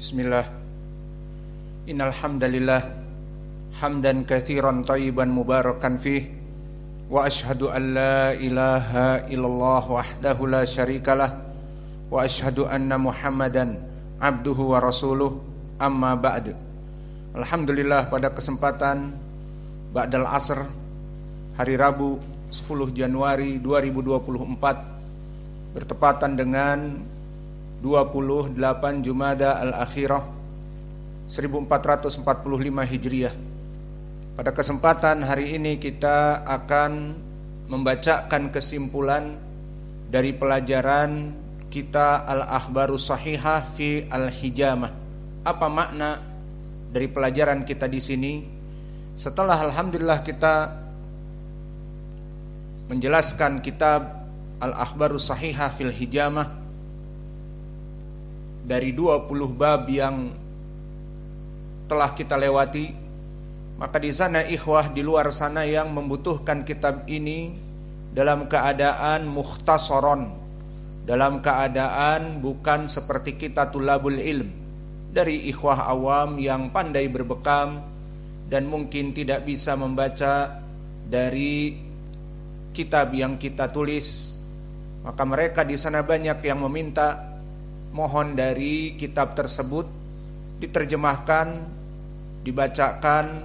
Bismillah. Innal hamdalillah hamdan katsiran thayyiban mubarakan fih wa asyhadu an la ilaha illallah wahdahu la syarikalah wa asyhadu anna Muhammadan abduhu wa rasuluh amma ba'd. Alhamdulillah, pada kesempatan ba'dal asr hari Rabu 10 Januari 2024 bertepatan dengan 28 Jumada al-Akhirah 1445 Hijriah. Pada kesempatan hari ini kita akan membacakan kesimpulan dari pelajaran kita Al-Akhbarus Shahihah fi Al-Hijamah. Apa makna dari pelajaran kita di sini? Setelah alhamdulillah kita menjelaskan kitab Al-Akhbarus Shahihah fil Hijamah dari 20 bab yang telah kita lewati, maka di sana ikhwah di luar sana yang membutuhkan kitab ini dalam keadaan mukhtasaron, dalam keadaan bukan seperti kita tulabul ilm, dari ikhwah awam yang pandai berbekam dan mungkin tidak bisa membaca dari kitab yang kita tulis, maka mereka di sana banyak yang meminta, mohon dari kitab tersebut diterjemahkan, dibacakan,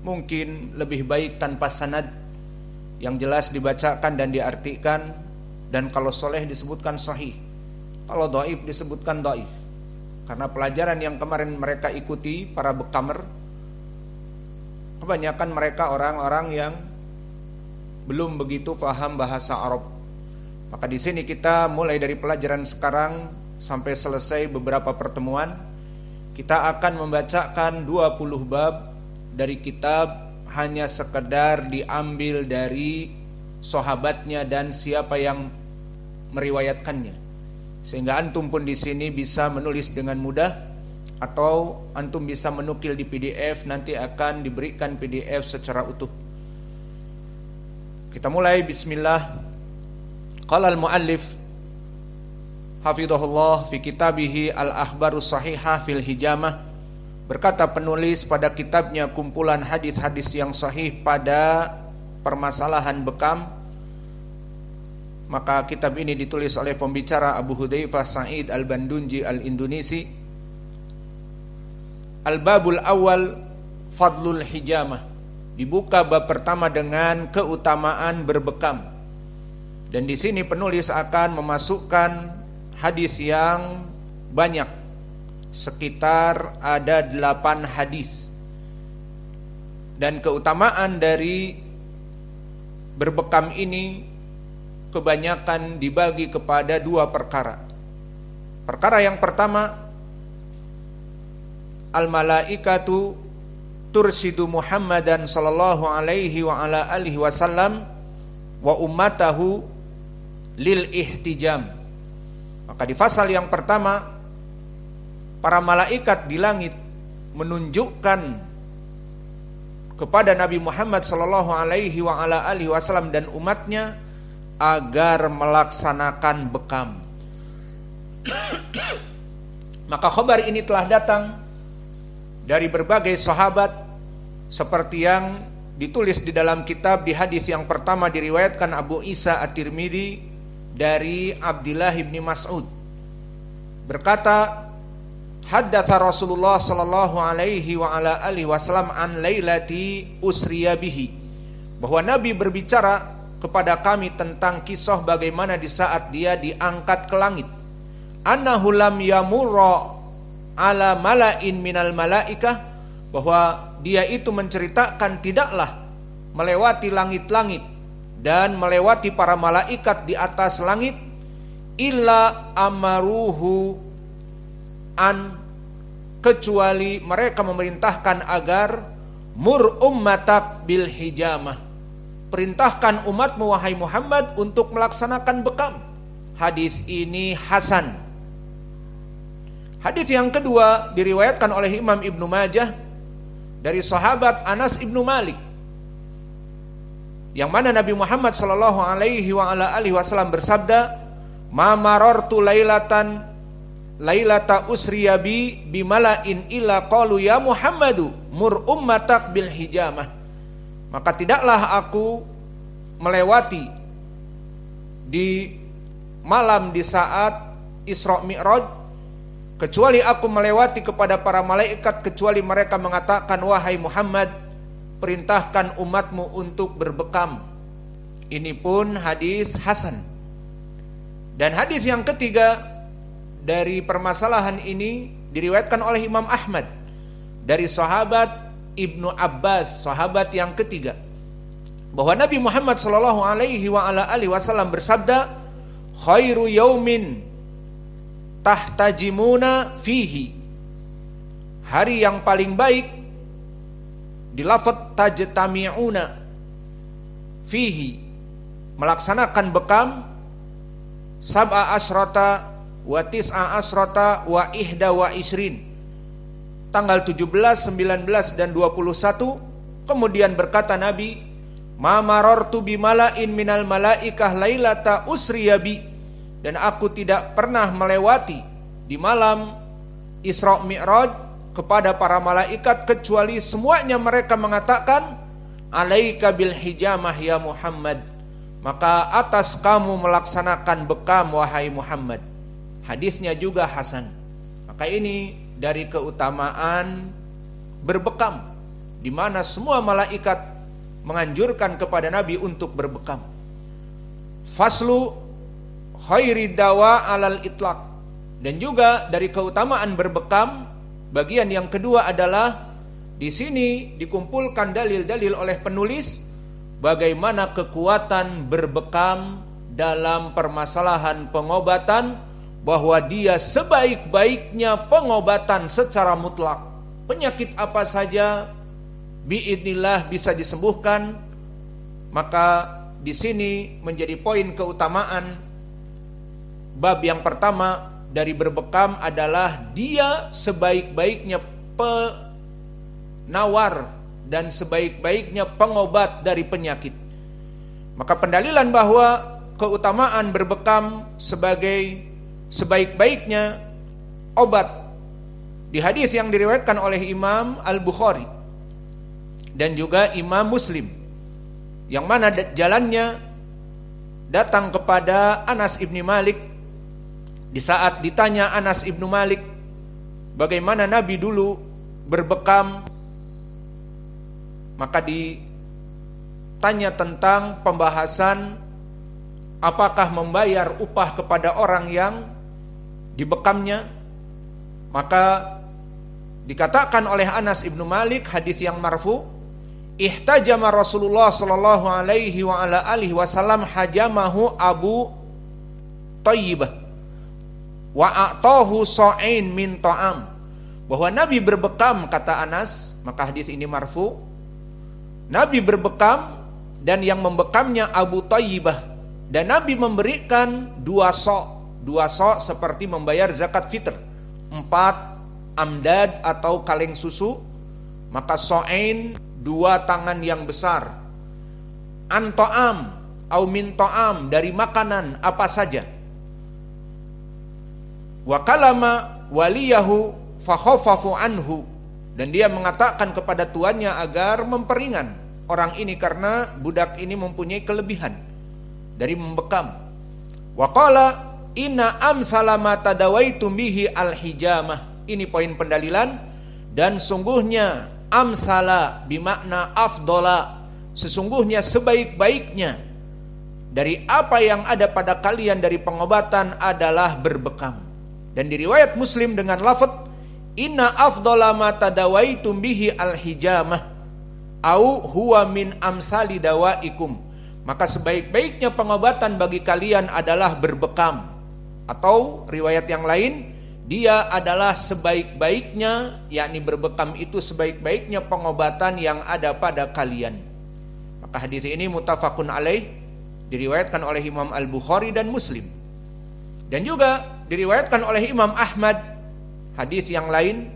mungkin lebih baik tanpa sanad, yang jelas dibacakan dan diartikan, dan kalau soleh disebutkan sahih, kalau dhaif disebutkan dhaif. Karena pelajaran yang kemarin mereka ikuti, para bekamer, kebanyakan mereka orang-orang yang belum begitu paham bahasa Arab. Maka di sini kita mulai dari pelajaran sekarang sampai selesai beberapa pertemuan, kita akan membacakan 20 bab dari kitab, hanya sekedar diambil dari sahabatnya dan siapa yang meriwayatkannya, sehingga antum pun di sini bisa menulis dengan mudah, atau antum bisa menukil di PDF, nanti akan diberikan PDF secara utuh. Kita mulai. Bismillah. Qala al-muallif hafidhahullah fi kitabihi Al-Akhbarus Shahihah fil Hijamah, berkata penulis pada kitabnya kumpulan hadis-hadis yang sahih pada permasalahan bekam. Maka kitab ini ditulis oleh pembicara Abu Hudzaifah Sa'id Al-Bandunji Al-Indonesi. Al-Babul Awal Fadlul Hijamah, dibuka bab pertama dengan keutamaan berbekam, dan di sini penulis akan memasukkan hadis yang banyak, sekitar ada 8 hadis. Dan keutamaan dari berbekam ini kebanyakan dibagi kepada 2 perkara. Perkara yang pertama, al-malaikatu tursidu Muhammadan sallallahu alaihi wa ala alihi wasallam wa ummatahu lil ihtijam. Maka di fasal yang pertama, para malaikat di langit menunjukkan kepada Nabi Muhammad sallallahu alaihi wa ala alihi wasallam dan umatnya agar melaksanakan bekam. Maka khabar ini telah datang dari berbagai sahabat, seperti yang ditulis di dalam kitab. Di hadis yang pertama diriwayatkan Abu Isa At-Tirmidzi dari Abdullah bin Mas'ud, berkata, haddatsa Rasulullah sallallahu alaihi wa ala alihi wasallam an lailati usriya bihi, bahwa Nabi berbicara kepada kami tentang kisah bagaimana di saat dia diangkat ke langit. Annahu lam yamurra ala mala'in minal malaikah, bahwa dia itu menceritakan tidaklah melewati langit-langit dan melewati para malaikat di atas langit, illa amaruhu an, kecuali mereka memerintahkan agar mur ummatak bil hijamah, perintahkan umatmu wahai Muhammad untuk melaksanakan bekam. Hadis ini hasan. Hadis yang kedua diriwayatkan oleh Imam Ibnu Majah dari sahabat Anas Ibnu Malik, yang mana Nabi Muhammad sallallahu alaihi wa ala alihi wasallam bersabda, "Ma marartu lailatan lailata usriya bi bimalain illa qalu ya Muhammadu mur ummatak bil hijamah. Maka tidaklah aku melewati di malam di saat Isra Mi'raj kecuali aku melewati kepada para malaikat, kecuali mereka mengatakan, wahai Muhammad, perintahkan umatmu untuk berbekam. Ini pun hadis hasan. Dan hadis yang ketiga dari permasalahan ini diriwayatkan oleh Imam Ahmad dari sahabat Ibnu Abbas, sahabat yang ketiga, bahwa Nabi Muhammad sallallahu alaihi wasallam bersabda, khairu yaumin tahtajimuna fihi, hari yang paling baik, di lafaz tajtami'una fihi, melaksanakan bekam, sab'a asyrata wa tis'a asyrata wa ihda wa isrin, tanggal 17, 19 dan 21. Kemudian berkata Nabi, ma marartu bimalain minal malaikah lailata usriya bi, dan aku tidak pernah melewati di malam Isra Mi'raj kepada para malaikat kecuali semuanya mereka mengatakan, alaika bil hijamah ya Muhammad, maka atas kamu melaksanakan bekam wahai Muhammad. Hadisnya juga hasan. Maka ini dari keutamaan berbekam, di mana semua malaikat menganjurkan kepada Nabi untuk berbekam. Faslu khairi dawa alal itlaq. Dan juga dari keutamaan berbekam, bagian yang kedua adalah di sini dikumpulkan dalil-dalil oleh penulis bagaimana kekuatan berbekam dalam permasalahan pengobatan, bahwa dia sebaik-baiknya pengobatan secara mutlak. Penyakit apa saja biidznillah bisa disembuhkan. Maka di sini menjadi poin keutamaan. Bab yang pertama dari berbekam adalah dia sebaik-baiknya penawar dan sebaik-baiknya pengobat dari penyakit. Maka pendalilan bahwa keutamaan berbekam sebagai sebaik-baiknya obat di hadis yang diriwayatkan oleh Imam Al-Bukhari dan juga Imam Muslim, yang mana jalannya datang kepada Anas ibni Malik. Di saat ditanya Anas ibnu Malik bagaimana Nabi dulu berbekam, maka ditanya tentang pembahasan apakah membayar upah kepada orang yang dibekamnya. Maka dikatakan oleh Anas ibnu Malik, hadis yang marfu, ihtajama Rasulullah sallallahu alaihi wasallam hajamahu Abu Thayyibah wa a'tahu sa'in min ta'am, bahwa Nabi berbekam, kata Anas. Maka hadis ini marfu, Nabi berbekam dan yang membekamnya Abu Thayyibah, dan Nabi memberikan 2 sok seperti membayar zakat fitr, 4 amdad atau kaleng susu, maka sa'in 2 tangan yang besar, an ta'am au min ta'am, dari makanan apa saja. Wa kalama waliyahu fakhaffafu anhu, dan dia mengatakan kepada tuannya agar memperingan orang ini karena budak ini mempunyai kelebihan dari membekam. Wa qala inna amsala ma tadawaitum bihi al-hijamah. Ini poin pendalilan. Dan sungguhnya amsala bimakna afdola, sesungguhnya sebaik-baiknya dari apa yang ada pada kalian dari pengobatan adalah berbekam. Dan di riwayat Muslim dengan lafaz inna afdhala ma tadawaitum bihi al-hijamah au huwa min amsali dawaikum, maka sebaik-baiknya pengobatan bagi kalian adalah berbekam. Atau riwayat yang lain, dia adalah sebaik-baiknya, yakni berbekam itu sebaik-baiknya pengobatan yang ada pada kalian. Maka hadis ini muttafaqun alaih, diriwayatkan oleh Imam Al-Bukhari dan Muslim. Dan juga diriwayatkan oleh Imam Ahmad hadis yang lain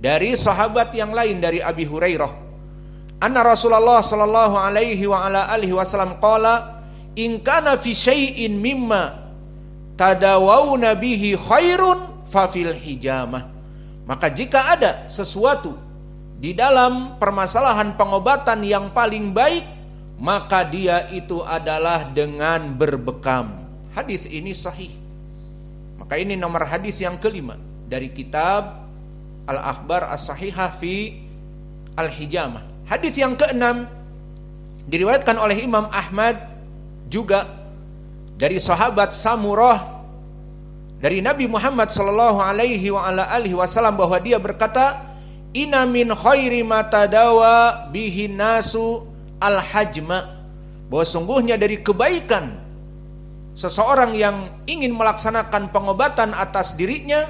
dari sahabat yang lain, dari Abi Hurairah, anna Rasulullah sallallahu alaihi wasallam qala in kana fi syai'in mimma tadawawna bihi khairun fafil hijamah. Maka jika ada sesuatu di dalam permasalahan pengobatan yang paling baik, maka dia itu adalah dengan berbekam. Hadis ini sahih. Maka ini nomor hadis yang kelima dari kitab Al-Akhbar As-Sahihah fi Al-Hijamah. Hadis yang keenam diriwayatkan oleh Imam Ahmad juga dari sahabat Samurah dari Nabi Muhammad sallallahu alaihi wasallam bahwa dia berkata, "Inna min khairi ma tadawa bihi nasu al-hajma." Bahwa sungguhnya dari kebaikan seseorang yang ingin melaksanakan pengobatan atas dirinya,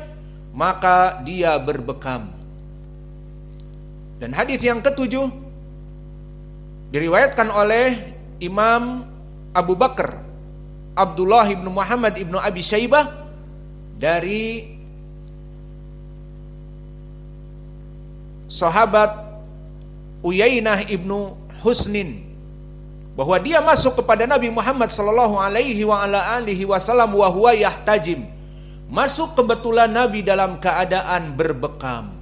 maka dia berbekam. Dan hadis yang ketujuh diriwayatkan oleh Imam Abu Bakar Abdullah ibnu Muhammad ibnu Abi Syaibah dari sahabat Uyainah ibnu Husnin bahwa dia masuk kepada Nabi Muhammad sallallahu alaihi wasallam wa huwa yahtajim. Masuk kebetulan Nabi dalam keadaan berbekam.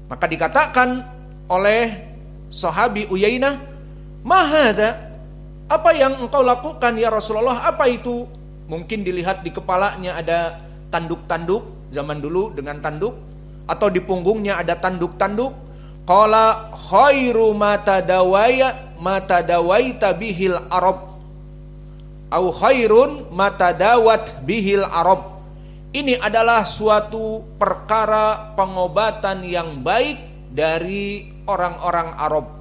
Maka dikatakan oleh sahabi Uyainah, "Mahada? Apa yang engkau lakukan ya Rasulullah? Apa itu?" Mungkin dilihat di kepalanya ada tanduk-tanduk zaman dulu dengan tanduk, atau di punggungnya ada tanduk-tanduk. Qala khairu matadawaita bihil arab au khairun matadawat bihil arab. Ini adalah suatu perkara pengobatan yang baik dari orang-orang Arab.